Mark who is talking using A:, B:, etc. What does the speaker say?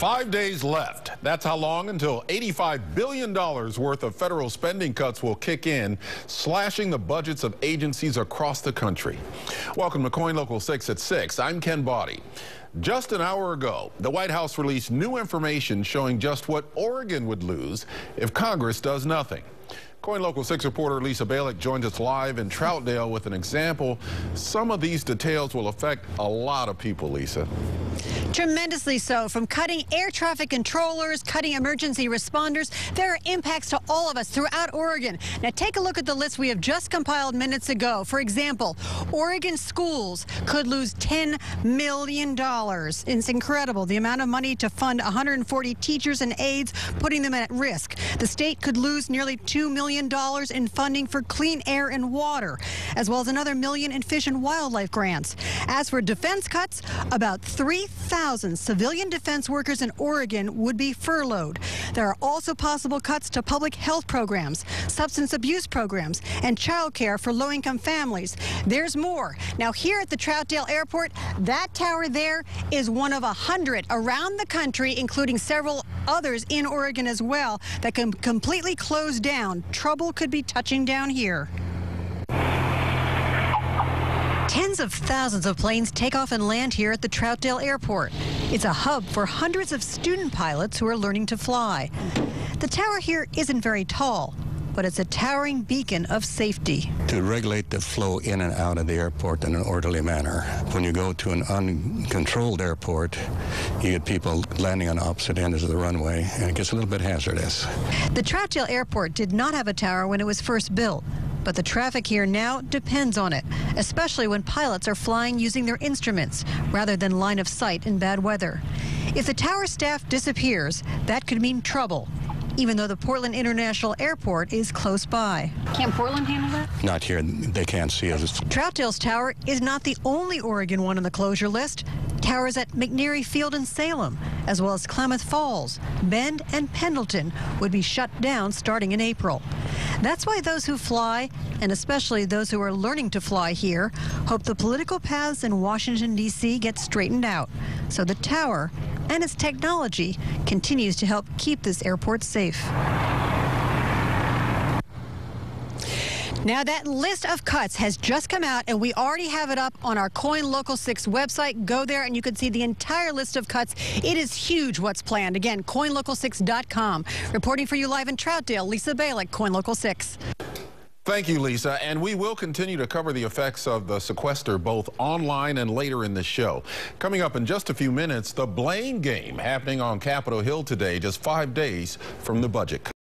A: 5 days left. That's how long until $85 billion worth of federal spending cuts will kick in, slashing the budgets of agencies across the country. Welcome to KOIN Local 6 at 6. I'm Ken Body. Just an hour ago, the White House released new information showing just what Oregon would lose if Congress does nothing. KOIN Local 6 reporter Lisa Balick joins us live in Troutdale with an example. Some of these details will affect a lot of people, Lisa.
B: Tremendously so. From cutting air traffic controllers, cutting emergency responders, there are impacts to all of us throughout Oregon. Now take a look at the list we have just compiled minutes ago. For example, Oregon schools could lose $10 million. It's incredible, the amount of money to fund 140 teachers and aides, putting them at risk. The state could lose nearly $2 million in funding for clean air and water, as well as another $1 million in fish and wildlife grants. As for defense cuts, about 3,000 civilian defense workers in Oregon would be furloughed. There are also possible cuts to public health programs, substance abuse programs, and child care for low-income families. There's more. Now, here at the Troutdale Airport, that tower there is one of 100 around the country, including several others in Oregon as well, that can completely close down. Trouble could be touching down here. Tens of thousands of planes take off and land here at the Troutdale Airport. It's a hub for hundreds of student pilots who are learning to fly. The tower here isn't very tall, but it's a towering beacon of safety.
C: To regulate the flow in and out of the airport in an orderly manner. When you go to an uncontrolled airport, you get people landing on opposite ends of the runway, and it gets a little bit hazardous.
B: The Troutdale Airport did not have a tower when it was first built, but the traffic here now depends on it, especially when pilots are flying using their instruments rather than line of sight in bad weather. If the tower staff disappears, that could mean trouble, even though the Portland International Airport is close by. Can't Portland handle that?
C: Not here. They can't see us.
B: Troutdale's tower is not the only Oregon one on the closure list. Towers at McNary Field in Salem, as well as Klamath Falls, Bend, and Pendleton would be shut down starting in April. That's why those who fly, and especially those who are learning to fly here, hope the political paths in Washington, D.C. get straightened out, so the tower and its technology continues to help keep this airport safe. Now, that list of cuts has just come out, and we already have it up on our KOIN Local 6 website. Go there, and you can see the entire list of cuts. It is huge what's planned. Again, KOINLocal6.com. Reporting for you live in Troutdale, Lisa Balick, KOIN Local 6.
A: Thank you, Lisa. And we will continue to cover the effects of the sequester both online and later in the show. Coming up in just a few minutes, the blame game happening on Capitol Hill today, just 5 days from the budget cut.